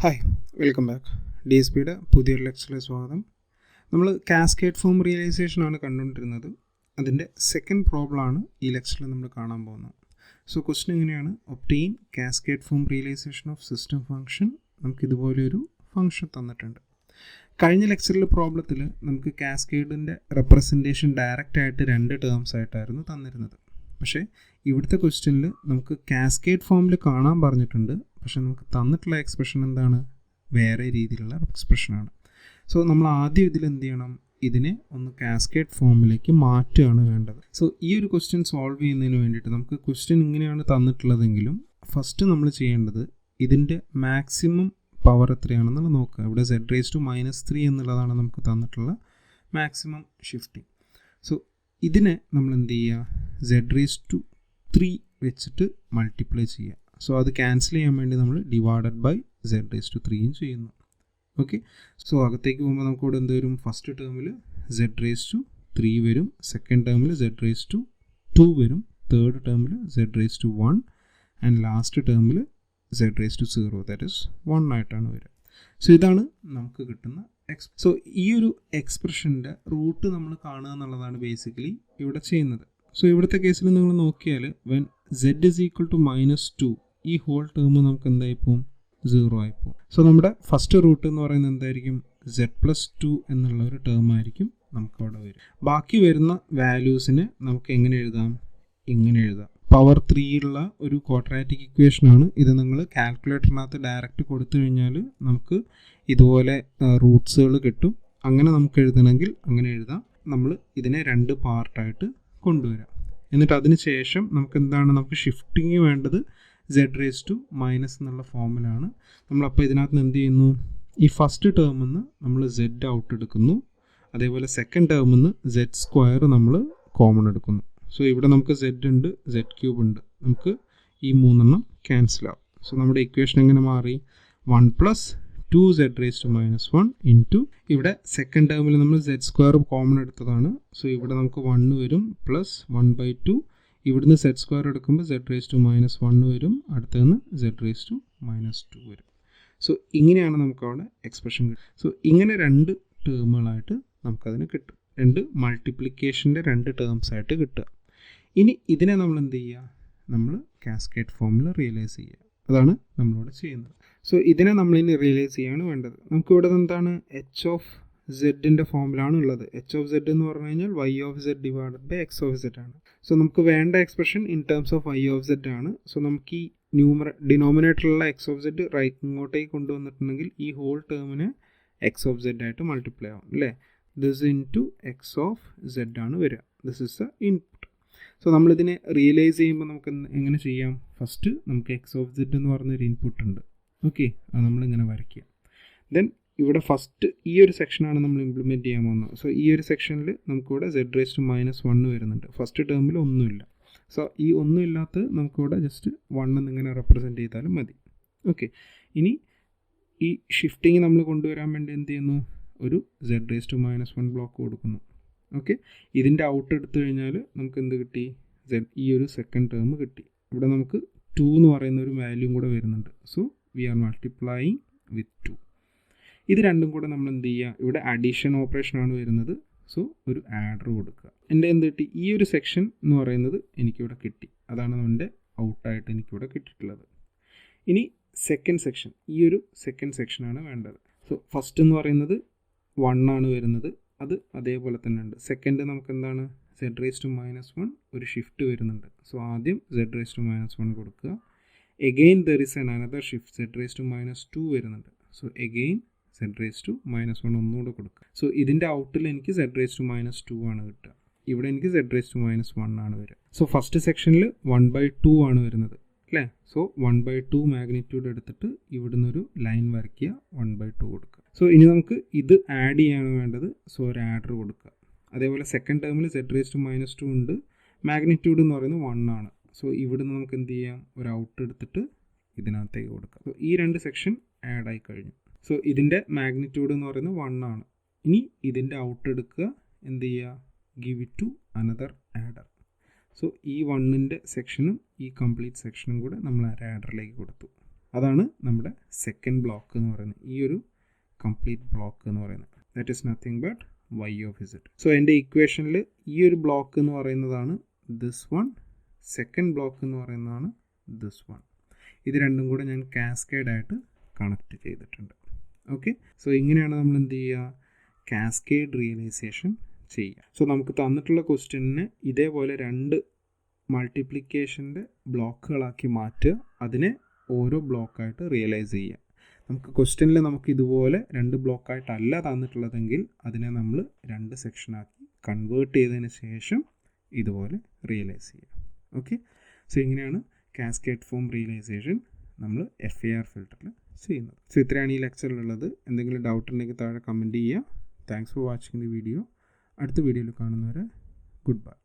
Hi, welcome back. DSPയുടെ പുതിയൊരു ലെക്ചറിലേക്ക് സ്വാഗതം. നമ്മൾ കാസ്കേഡ് ഫോം റിയലൈസേഷൻ ആണ് കണ്ടുകൊണ്ടിരുന്നത്. അതിൻ്റെ സെക്കൻഡ് പ്രോബ്ലമാണ് ഈ ലെക്ചറിൽ നമ്മൾ കാണാൻ പോകുന്നത്. സോ ക്വസ്റ്റ്യൻ ഇങ്ങനെയാണ്: obtain cascade form realisation of system function. നമുക്ക് ഇതുപോലെയൊരു ഫംഗ്ഷൻ തന്നിട്ടുണ്ട്. കഴിഞ്ഞ ലെക്ചറിലെ പ്രോബ്ലത്തിൽ നമുക്ക് കാസ്കേഡിൻ്റെ റെപ്രസെൻറ്റേഷൻ ഡയറക്റ്റ് ആയിട്ട് രണ്ട് ടേംസ് ആയിട്ടായിരുന്നു തന്നിരുന്നത്. പക്ഷേ ഇവിടുത്തെ ക്വസ്റ്റ്യനിൽ നമുക്ക് കാസ്കേഡ് ഫോമിൽ കാണാൻ പറഞ്ഞിട്ടുണ്ട്. പക്ഷെ നമുക്ക് തന്നിട്ടുള്ള എക്സ്പ്രഷൻ എന്താണ്? വേറെ രീതിയിലുള്ള എക്സ്പ്രഷനാണ്. സോ നമ്മൾ ആദ്യം ഇതിൽ എന്ത് ചെയ്യണം? ഇതിനെ ഒന്ന് കാസ്കേഡ് ഫോമിലേക്ക് മാറ്റുകയാണ് വേണ്ടത്. സോ ഈ ഒരു ക്വസ്റ്റ്യൻ സോൾവ് ചെയ്യുന്നതിന് വേണ്ടിയിട്ട് നമുക്ക് ക്വസ്റ്റ്യൻ ഇങ്ങനെയാണ് തന്നിട്ടുള്ളതെങ്കിലും ഫസ്റ്റ് നമ്മൾ ചെയ്യേണ്ടത് ഇതിൻ്റെ മാക്സിമം പവർ എത്രയാണെന്നുള്ളത് നോക്കുക. ഇവിടെ z⁻³ എന്നുള്ളതാണ് നമുക്ക് തന്നിട്ടുള്ള മാക്സിമം ഷിഫ്റ്റിംഗ്. സോ ഇതിനെ നമ്മൾ എന്ത് ചെയ്യുക? z⁻³ വെച്ചിട്ട് മൾട്ടിപ്ലൈ ചെയ്യുക. സോ അത് ക്യാൻസൽ ചെയ്യാൻ വേണ്ടി നമ്മൾ ഡിവൈഡഡ് ബൈ z⁻³ ചെയ്യുന്നു. ഓക്കെ, സോ അകത്തേക്ക് പോകുമ്പോൾ നമുക്കിവിടെ എന്ത് വരും? ഫസ്റ്റ് ടേമിൽ z⁻³ വരും, സെക്കൻഡ് ടേമിൽ z⁻² വരും, തേർഡ് ടേമിൽ z⁻1 ആൻഡ് ലാസ്റ്റ് ടേമിൽ z⁻0, ദാറ്റ് ഈസ് 1 ആയിട്ടാണ് വരിക. സോ ഇതാണ് നമുക്ക് കിട്ടുന്ന സോ ഈ ഒരു എക്സ്പ്രഷൻ്റെ റൂട്ട് നമ്മൾ കാണുക എന്നുള്ളതാണ് ബേസിക്കലി ഇവിടെ ചെയ്യുന്നത്. സോ ഇവിടുത്തെ കേസിൽ നിങ്ങൾ നോക്കിയാൽ വെൻ z = -2 ഈ ഹോൾ ടേം നമുക്ക് എന്തായിപ്പോവും? 0 ആയിപ്പോവും. സോ നമ്മുടെ ഫസ്റ്റ് റൂട്ട് എന്ന് പറയുന്നത് എന്തായിരിക്കും? z+2 എന്നുള്ള ഒരു ടേം ആയിരിക്കും നമുക്ക് അവിടെ വരും. ബാക്കി വരുന്ന വാല്യൂസിനെ നമുക്ക് എങ്ങനെ എഴുതാം? ഇങ്ങനെ എഴുതാം. പവർ 3 ഉള്ള ഒരു ക്വാഡ്രാറ്റിക് ഇക്വേഷനാണ് ഇത്. നിങ്ങൾ കാൽക്കുലേറ്ററിനകത്ത് ഡയറക്റ്റ് കൊടുത്തു കഴിഞ്ഞാൽ നമുക്ക് ഇതുപോലെ റൂട്ട്സുകൾ കിട്ടും. അങ്ങനെ നമുക്ക് എഴുതണമെങ്കിൽ അങ്ങനെ എഴുതാം. നമ്മൾ ഇതിനെ രണ്ട് പാർട്ടായിട്ട് കൊണ്ടുവരാം. എന്നിട്ട് അതിന് ശേഷം നമുക്ക് എന്താണ്? നമുക്ക് ഷിഫ്റ്റിങ് വേണ്ടത് z⁻⁻ എന്നുള്ള ഫോമിലാണ്. നമ്മളപ്പോൾ ഇതിനകത്ത് എന്ത് ചെയ്യുന്നു? ഈ ഫസ്റ്റ് ടേമിൽ നിന്ന് നമ്മൾ z ഔട്ട് എടുക്കുന്നു. അതേപോലെ സെക്കൻഡ് ടേമിൽ നിന്ന് z² നമ്മൾ കോമൺ എടുക്കുന്നു. സോ ഇവിടെ നമുക്ക് z ഉണ്ട്, z³ ഉണ്ട്. നമുക്ക് ഈ മൂന്നെണ്ണം ക്യാൻസൽ ആവും. സോ നമ്മുടെ ഇക്വേഷൻ എങ്ങനെ മാറി? 1 + 2z⁻⁻1 ഇൻറ്റു ഇവിടെ സെക്കൻഡ് ടേമിൽ നമ്മൾ z² കോമൺ എടുത്തതാണ്. സോ ഇവിടെ നമുക്ക് 1 വരും, പ്ലസ് 1/2 ഇവിടുന്ന് z² എടുക്കുമ്പോൾ z⁻⁻1 വരും, അടുത്തതിന് z⁻⁻2 വരും. സോ ഇങ്ങനെയാണ് നമുക്ക് അവിടെ എക്സ്പ്രഷൻ കിട്ടും. സോ ഇങ്ങനെ രണ്ട് ടേമുകളായിട്ട് നമുക്കതിന് കിട്ടും. രണ്ട് മൾട്ടിപ്ലിക്കേഷൻ്റെ രണ്ട് ടേംസ് ആയിട്ട് കിട്ടുക. ഇനി ഇതിനെ നമ്മൾ എന്ത് ചെയ്യുക? നമ്മൾ കാസ്കേഡ് ഫോമിൽ റിയലൈസ് ചെയ്യുക. അതാണ് നമ്മളിവിടെ ചെയ്യുന്നത്. സോ ഇതിനെ നമ്മളിനി റിയലൈസ് ചെയ്യാണ് വേണ്ടത്. നമുക്കിവിടെ എന്താണ്? h(z)ൻ്റെ ഫോമിലാണ് ഉള്ളത്. h(z) എന്ന് പറഞ്ഞു കഴിഞ്ഞാൽ y(z) ഡിവൈഡഡ് ബൈ x(z) ആണ്. സോ നമുക്ക് വേണ്ട expression in terms of y(z) ആണ്. സോ നമുക്ക് ഈ ഡിനോമിനേറ്ററിലുള്ള x(z) ഇങ്ങോട്ടേക്ക് കൊണ്ടുവന്നിട്ടുണ്ടെങ്കിൽ ഈ ഹോൾ ടേമിനെ x(z) ആയിട്ട് മൾട്ടിപ്ലൈ ആവും അല്ലേ? ദിസ് ഇൻറ്റു x(z) ആണ് വരിക. This is the input. So നമ്മളിതിനെ റിയലൈസ് ചെയ്യുമ്പോൾ നമുക്ക് എങ്ങനെ ചെയ്യാം? ഫസ്റ്റ് നമുക്ക് x(z) എന്ന് പറഞ്ഞൊരു ഇൻപുട്ട് ഉണ്ട്. ഓക്കെ, അത് നമ്മളിങ്ങനെ വരയ്ക്കുക. ദെൻ ഇവിടെ ഫസ്റ്റ് ഈ ഒരു സെക്ഷനാണ് നമ്മൾ ഇംപ്ലിമെൻറ്റ് ചെയ്യാൻ പോകുന്നത്. സോ ഈ ഒരു സെക്ഷനിൽ നമുക്കിവിടെ z⁻⁻1 വരുന്നുണ്ട്. ഫസ്റ്റ് ടേമിൽ ഒന്നുമില്ല. സോ ഈ ഒന്നുമില്ലാത്തത് നമുക്കിവിടെ ജസ്റ്റ് 1 എന്നിങ്ങനെ റെപ്രസെൻറ്റ് ചെയ്താലും മതി. ഓക്കെ, ഇനി ഈ ഷിഫ്റ്റിങ് നമ്മൾ കൊണ്ടുവരാൻ വേണ്ടി എന്ത് ചെയ്യുന്നു? ഒരു z⁻⁻1 ബ്ലോക്ക് കൊടുക്കുന്നു. ഓക്കെ, ഇതിൻ്റെ ഔട്ട് എടുത്തു കഴിഞ്ഞാൽ നമുക്ക് എന്ത് കിട്ടി? ഈ ഒരു സെക്കൻഡ് ടേം കിട്ടി. ഇവിടെ നമുക്ക് 2 എന്ന് പറയുന്ന ഒരു വാല്യൂം കൂടെ വരുന്നുണ്ട്. സോ വി ആർ മൾട്ടിപ്ലൈയിങ് വിത്ത് 2. ഇത് രണ്ടും കൂടെ നമ്മൾ എന്ത് ചെയ്യുക? ഇവിടെ അഡീഷൻ ഓപ്പറേഷനാണ് വരുന്നത്. സോ ഒരു ആഡർ കൊടുക്കുക. എൻ്റെ എന്ത് കിട്ടി? ഈ ഒരു സെക്ഷൻ എന്ന് പറയുന്നത് എനിക്കിവിടെ കിട്ടി. അതാണ് നമ്മുടെ ഔട്ടായിട്ട് എനിക്കിവിടെ കിട്ടിയിട്ടുള്ളത്. ഇനി സെക്കൻഡ് സെക്ഷൻ, ഈ ഒരു സെക്കൻഡ് സെക്ഷനാണ് വേണ്ടത്. സോ ഫസ്റ്റ് എന്ന് പറയുന്നത് 1 ആണ് വരുന്നത്. അത് അതേപോലെ തന്നെ ഉണ്ട്. സെക്കൻഡ് നമുക്ക് എന്താണ്? z⁻⁻1 ഒരു ഷിഫ്റ്റ് വരുന്നുണ്ട്. സോ ആദ്യം z⁻⁻1 കൊടുക്കുക. Again there is another shift z⁻⁻2 വരുന്നുണ്ട്. സോ എഗെയിൻ z⁻⁻1 ഒന്നുകൂടെ കൊടുക്കുക. സോ ഇതിൻ്റെ ഔട്ടിൽ എനിക്ക് z⁻⁻2 ആണ് കിട്ടുക. ഇവിടെ എനിക്ക് z⁻⁻1 ആണ് വരിക. സോ ഫസ്റ്റ് സെക്ഷനിൽ 1/2 ആണ് വരുന്നത് അല്ലേ? സോ 1/2 മാഗ്നിറ്റ്യൂഡ് എടുത്തിട്ട് ഇവിടുന്ന് ഒരു ലൈൻ വരയ്ക്കുക, 1/2 കൊടുക്കുക. സോ ഇനി നമുക്ക് ഇത് ആഡ് ചെയ്യാണ് വേണ്ടത്. സോ ഒരു ആഡർ കൊടുക്കുക. അതേപോലെ സെക്കൻഡ് ടേമിൽ z⁻⁻2 ഉണ്ട്, മാഗ്നിറ്റ്യൂഡ് എന്ന് പറയുന്നത് 1 ആണ്. സോ ഇവിടുന്ന് നമുക്ക് എന്ത് ചെയ്യാം? ഒരു ഔട്ട് എടുത്തിട്ട് ഇതിനകത്തേക്ക് കൊടുക്കാം. സോ ഈ രണ്ട് സെക്ഷൻ ആഡ് ആയി കഴിഞ്ഞു. സോ ഇതിൻ്റെ മാഗ്നിറ്റ്യൂഡ് എന്ന് പറയുന്നത് 1 ആണ്. ഇനി ഇതിൻ്റെ ഔട്ട് എടുക്കുക, എന്ത് ചെയ്യുക? Give it to another adder. So ഈ 1ൻ്റെ സെക്ഷനും ഈ കംപ്ലീറ്റ് സെക്ഷനും കൂടെ നമ്മൾ ആഡറിലേക്ക് കൊടുത്തു. അതാണ് നമ്മുടെ സെക്കൻഡ് ബ്ലോക്ക് എന്ന് പറയുന്നത്, ഈ ഒരു കംപ്ലീറ്റ് ബ്ലോക്ക് എന്ന് പറയുന്നത്. That is nothing but y of z. So എൻ്റെ ഇക്വേഷനിൽ ഈ ഒരു ബ്ലോക്ക് എന്ന് പറയുന്നതാണ് ദിസ് വൺ, സെക്കൻഡ് ബ്ലോക്ക് എന്ന് പറയുന്നതാണ് ദിസ് വൺ. ഇത് രണ്ടും കൂടെ ഞാൻ കാസ്കേഡായിട്ട് കണക്ട് ചെയ്തിട്ടുണ്ട്. ഓക്കെ, സോ ഇങ്ങനെയാണ് നമ്മൾ എന്ത് ചെയ്യുക, കാസ്കേഡ് റിയലൈസേഷൻ ചെയ്യുക. സോ നമുക്ക് തന്നിട്ടുള്ള ക്വസ്റ്റ്യനിന് ഇതേപോലെ രണ്ട് മൾട്ടിപ്ലിക്കേഷൻ്റെ ബ്ലോക്കുകളാക്കി മാറ്റുക, അതിനെ ഓരോ ബ്ലോക്കായിട്ട് റിയലൈസ് ചെയ്യുക. നമുക്ക് ക്വസ്റ്റ്യനിൽ നമുക്ക് ഇതുപോലെ രണ്ട് ബ്ലോക്കായിട്ടല്ല തന്നിട്ടുള്ളതെങ്കിൽ അതിനെ നമ്മൾ രണ്ട് സെക്ഷനാക്കി കൺവേർട്ട് ചെയ്തതിന് ശേഷം ഇതുപോലെ റിയലൈസ് ചെയ്യുക. ഓക്കെ, സോ ഇങ്ങനെയാണ് കാസ്കേഡ് ഫോം റിയലൈസേഷൻ നമ്മൾ FIR ഫിൽറ്ററിൽ ചെയ്യുന്നത്. സോ ഇത്രയാണ് ഈ ലെക്ചറിലുള്ളത്. എന്തെങ്കിലും ഡൗട്ട് ഉണ്ടെങ്കിൽ താഴെ കമൻറ്റ് ചെയ്യുക. Thanks for watching the video. അടുത്ത വീഡിയോയിൽ കാണുന്നവരെ ഗുഡ് ബൈ.